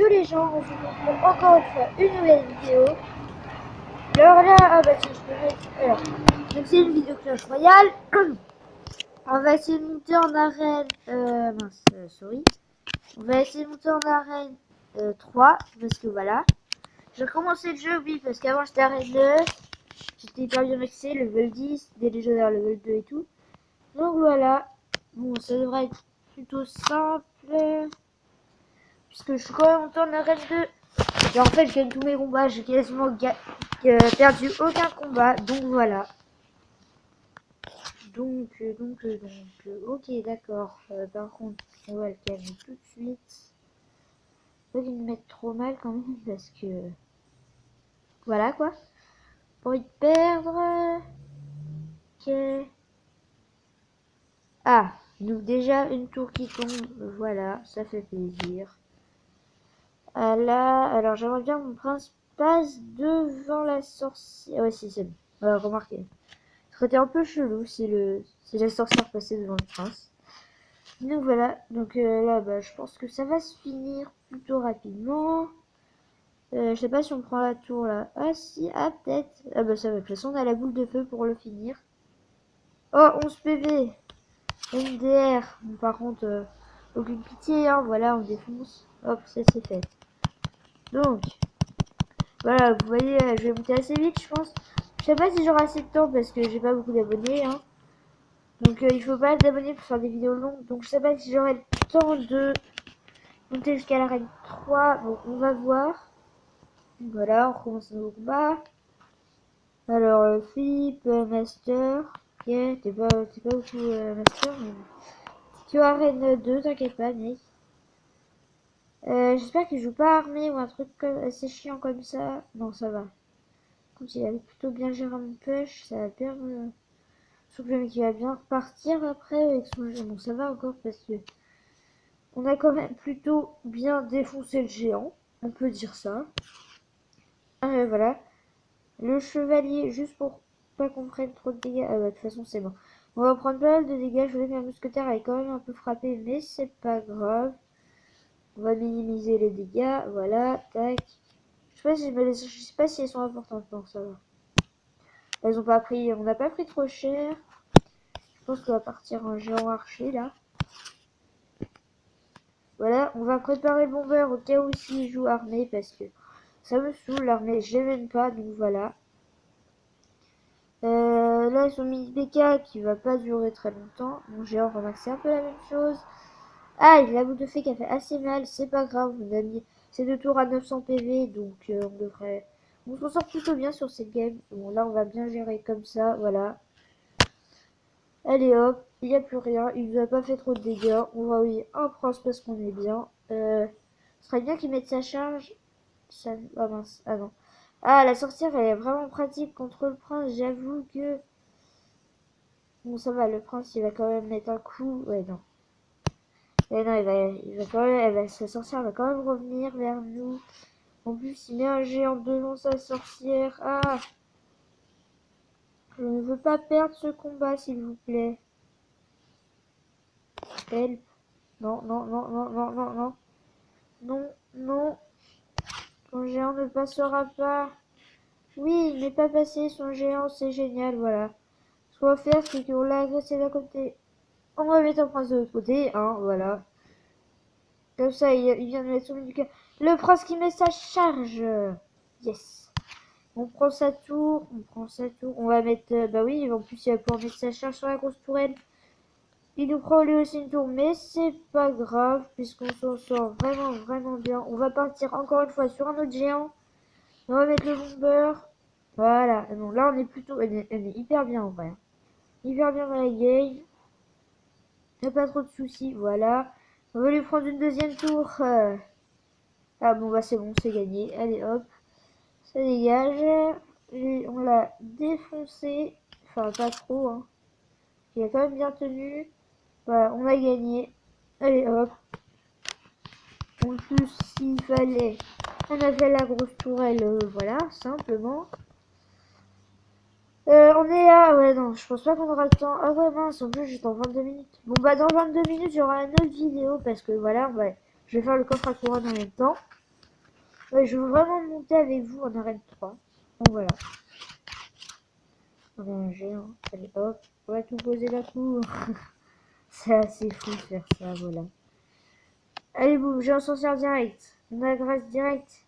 les gens, on se retrouve encore une fois une nouvelle vidéo. Alors là, ah bah tiens, je peux mettre... Alors, donc c'est une vidéo Clash Royale. On va essayer de monter en arène... sorry. On va essayer de monter en arène 3, parce que voilà. J'ai recommencé le jeu, oui, parce qu'avant j'étais arène 9. J'étais hyper bien maxé, level 10, des légendaires level 2 et tout. Donc voilà. Bon, ça devrait être plutôt simple. Puisque je suis quand même monté en arène 2. Et en fait, je gagne tous mes combats. J'ai quasiment perdu aucun combat. Donc voilà. Donc, ok, d'accord. Par contre, on va le calmer tout de suite. Pas qu'il me mette trop mal quand même. Parce que. Voilà quoi. Pour y perdre. Ok. Ah, donc déjà une tour qui tombe. Voilà, ça fait plaisir. Ah là, alors j'aimerais bien que mon prince passe devant la sorcière. Ouais, si, c'est bon. Remarquez. Ce serait un peu chelou si la sorcière passait devant le prince. Donc voilà, donc là, bah, je pense que ça va se finir plutôt rapidement. Je sais pas si on prend la tour là. Ah si, ah peut-être. Ah bah ça va, de toute façon on a la boule de feu pour le finir. Oh, 11 PV. MDR. Bon, par contre, aucune pitié, hein. Voilà, on défonce. Hop, ça c'est fait. Donc, voilà, vous voyez, je vais monter assez vite, je pense. Je sais pas si j'aurai assez de temps parce que j'ai pas beaucoup d'abonnés, hein. Donc, il faut pas d'abonnés pour faire des vidéos longues. Donc, je sais pas si j'aurai le temps de monter jusqu'à l'arène 3. Bon, on va voir. Voilà, on recommence nos combats. Alors, Philippe, Master. Ok, t'es pas beaucoup Master, mais tu as arène 2, t'inquiète pas, mec. J'espère qu'il joue pas armé ou un truc assez chiant comme ça. Non, ça va. Quand il avait plutôt bien géré mon push, ça va bien. Sauf que le mec il va bien repartir après avec son jeu. Bon, ça va encore parce que on a quand même plutôt bien défoncé le géant. On peut dire ça. Voilà. Le chevalier, juste pour pas qu'on prenne trop de dégâts. Ah bah, de toute façon, c'est bon. On va prendre pas mal de dégâts. Je voulais que ma mousquetaire ait quand même un peu frappé, mais c'est pas grave. On va minimiser les dégâts. Voilà, tac. Je sais pas si elles sont importantes. Non, ça va. Elles ont pas pris, on n'a pas pris trop cher. Je pense qu'on va partir en géant archer là. Voilà, on va préparer le bomber au cas où s'il joue armé parce que ça me saoule l'armée, je l'aime pas, donc voilà. Là ils ont mis BK qui va pas durer très longtemps. Mon géant remarque c'est un peu la même chose. Ah, il a la boule de fée qui a fait assez mal, c'est pas grave, on a mis ces deux tours à 900 PV, donc on devrait. On s'en sort plutôt bien sur cette game. Bon là on va bien gérer comme ça, voilà. Allez hop, il n'y a plus rien, il nous a pas fait trop de dégâts. On va oui un prince parce qu'on est bien. Ce serait bien qu'il mette sa charge. Ça... Ah mince, ah non. Ah, la sorcière elle est vraiment pratique contre le prince, j'avoue que... Bon ça va, le prince il va quand même mettre un coup. Ouais non. Ouais non, il va quand même... sa sorcière va quand même revenir vers nous. En plus il met un géant devant sa sorcière. Ah, je ne veux pas perdre ce combat s'il vous plaît. Help. Non, non, non, non, non, non, non. Non, non. Son géant ne passera pas. Oui, il n'est pas passé. Son géant, c'est génial, voilà. Ce qu'on va faire, c'est qu'on l'a agressé d'un côté. On va mettre un prince de l'autre côté, hein, voilà. Comme ça, il vient de mettre son du cœur. Le prince qui met sa charge. Yes. On prend sa tour, on prend sa tour. On va mettre... bah oui, en plus, il va pouvoir mettre sa charge sur la grosse tourelle. Il nous prend lui aussi une tour, mais c'est pas grave, puisqu'on s'en sort vraiment, vraiment bien. On va partir encore une fois sur un autre géant. On va mettre le bomber. Voilà. Donc là, on est plutôt... Elle est hyper bien, en vrai. Hyper bien dans la game. Il n'y a pas trop de soucis, voilà. On va lui prendre une deuxième tour. Ah bon, bah c'est bon, c'est gagné. Allez, hop. Ça dégage. Lui, on l'a défoncé. Enfin, pas trop, hein. Il a quand même bien tenu. Voilà, on a gagné. Allez, hop. En plus, s'il fallait, on a fait la grosse tourelle, voilà, simplement. On est à... Ouais, non, je pense pas qu'on aura le temps. Ah ouais, mince, en plus, j'étais en 22 minutes. Bon, bah, dans 22 minutes, j'aurai une autre vidéo, parce que, voilà, ouais, je vais faire le coffre à couronne en même temps. Ouais, je veux vraiment monter avec vous en arène 3. Donc voilà. On est un géant. Allez hop, on va tout poser la cour. C'est assez fou de faire ça, voilà. Allez boum, j'ai un sorcière direct. On a grâce direct.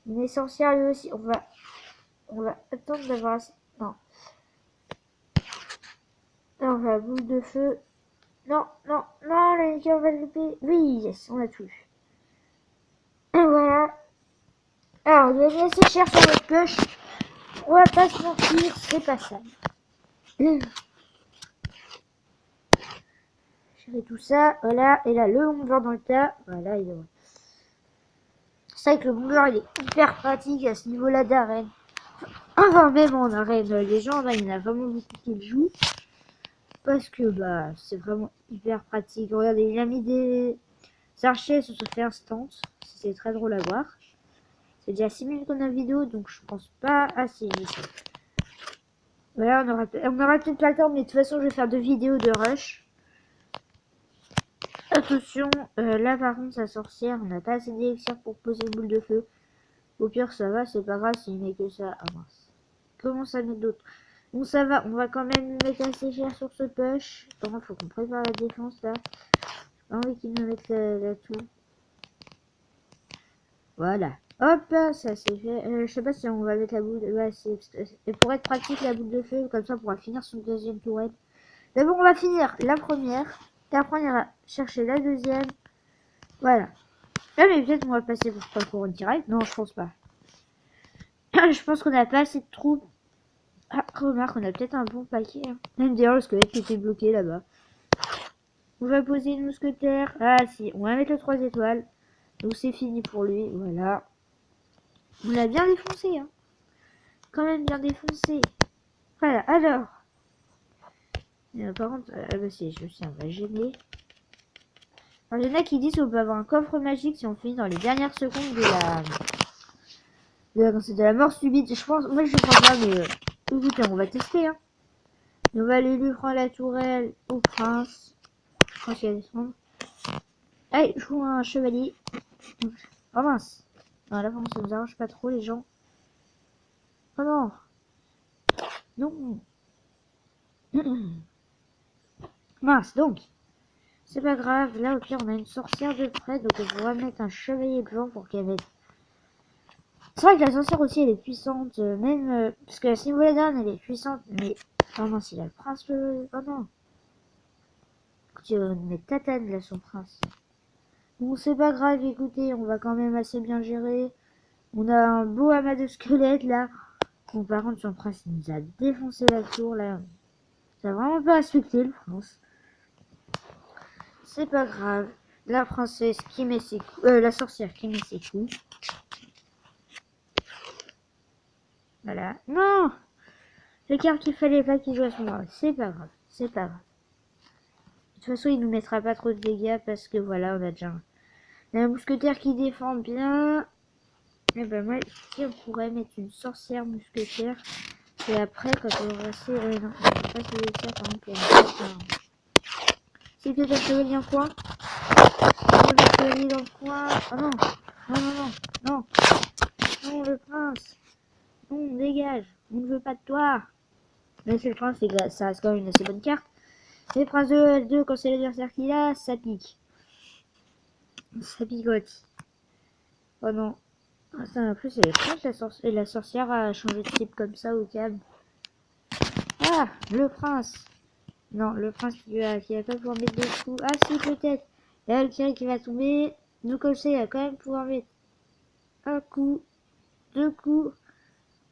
Une sorcière lui aussi. On va attendre d'avoir assez. Non. Non, on va boule de feu. Non, non, non, on va le louper. Oui, yes, on l'a tout eu. Et voilà. Alors, il est assez cher sur notre pioche. On va pas se mentir, c'est pas ça. Je fais tout ça, voilà. Et là, le bomber dans le tas. Voilà, il est bon. C'est vrai que le bomber, il est hyper pratique à ce niveau-là d'arène. Enfin, même en arène légende, il y en a vraiment beaucoup qui le jouent. Parce que, bah, c'est vraiment hyper pratique. Regardez, il a mis des archers sur ce fait instant. C'est très drôle à voir. C'est déjà 6 minutes qu'on a vidéo, donc je pense pas assez vite. Voilà, on aura peut-être pas le temps, mais de toute façon, je vais faire 2 vidéos de rush. Attention, là par contre, sa sorcière, on n'a pas assez d'élixir pour poser une boule de feu. Au pire, ça va, c'est pas grave s'il met que ça. Ah mince. Comment ça met d'autres? Bon, ça va, on va quand même lui mettre assez cher sur ce push. Attends, faut qu'on prépare la défense là. J'ai envie qu'il nous mette la tour. Voilà. Hop, ça c'est fait. Je sais pas si on va mettre la boule. Ouais, et pour être pratique, la boule de feu, comme ça on pourra finir son deuxième tourelle. D'abord, on va finir la première. Et après, on ira chercher la deuxième. Voilà. Ah, mais peut-être on va passer pour 3 cours en direct. Non, je pense pas. Je pense qu'on n'a pas assez de troupes. Ah, remarque, on a peut-être un bon paquet. Hein. Même d'ailleurs, le squelette qui était bloqué là-bas. On va poser une mousquetaire. Ah, si, on va mettre le 3 étoiles. Donc c'est fini pour lui. Voilà. On l'a bien défoncé, hein. Quand même bien défoncé. Voilà, alors. Par contre, bah si, je suis un peu gêné. Alors, il y en a qui disent qu'on peut avoir un coffre magique si on finit dans les dernières secondes de la mort subite. Je pense, moi je pense pas, mais écoutez, on va tester, hein. On va aller lui prendre la tourelle au prince. Je pense qu'il va descendre. Allez, je joue un chevalier. Oh mince. Non, là, ça nous arrange pas trop, les gens. Oh non. Non. Mince, donc. C'est pas grave. Là, au pire, on a une sorcière de près. Donc, on pourra mettre un chevalier devant pour qu'elle mette. C'est vrai que la sorcière aussi, elle est puissante. Même. Parce que la Symboladane, elle est puissante. Mais. Oh non, s'il a le prince. Oh non. Écoutez, on met Tatane, là, son prince. Bon, c'est pas grave. Écoutez, on va quand même assez bien gérer. On a un beau amas de squelettes, là. Bon, par contre, son prince, il nous a défoncé la tour, là. Ça a vraiment pas respecté, le prince. C'est pas grave. La princesse qui met ses coups. La sorcière qui met ses coups. Voilà. Non! Le carte qu'il fallait pas qu'il joue à son rôle. C'est pas grave. C'est pas grave. De toute façon, il nous mettra pas trop de dégâts parce que voilà, on a déjà un mousquetaire qui défend bien. Et ben moi, si on pourrait mettre une sorcière mousquetaire. Et après, quand on va passer. Non, on va pas se laisser par exemple pour c'est peut-être un chevalier en coin. Le chevalier dans le coin. Oh non! Non, non, non, non! Non, le prince! Non, dégage! On ne veut pas de toi! Mais c'est le prince, ça reste quand même une assez bonne carte. Les princes de L2, quand c'est l'adversaire qu'il a, ça pique. Ça picote. Oh non. Ah, ça, en plus, c'est le prince et la sorcière a changé de type comme ça au calme. Ah! Le prince! Non, le prince qui va pas pouvoir mettre de coups. Ah si, peut-être! Et là, le Kiri qui va tomber. Nous, comme ça, il va quand même pouvoir mettre un coup, 2 coups,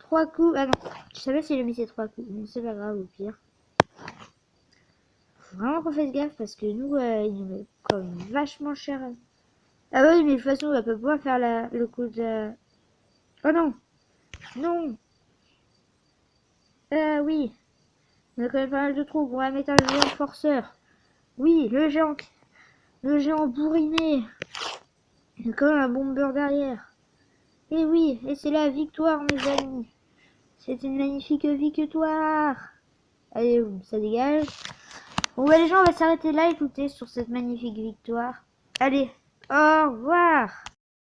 3 coups. Ah non, je savais s'il a mis ces 3 coups. Bon, c'est pas grave, au pire. Faut vraiment qu'on fasse gaffe parce que nous, il nous met quand même vachement cher. Ah bah oui, mais de toute façon, on va pas pouvoir faire le coup de... Oh non! Non! Oui. On a quand même pas mal de troupes. On va mettre un géant forceur. Oui, le géant bourriné. Il y a quand même un bomber derrière. Et oui, et c'est la victoire, mes amis. C'est une magnifique victoire. Allez, ça dégage. Bon, bah les gens, on va s'arrêter là, écoutez, sur cette magnifique victoire. Allez, au revoir.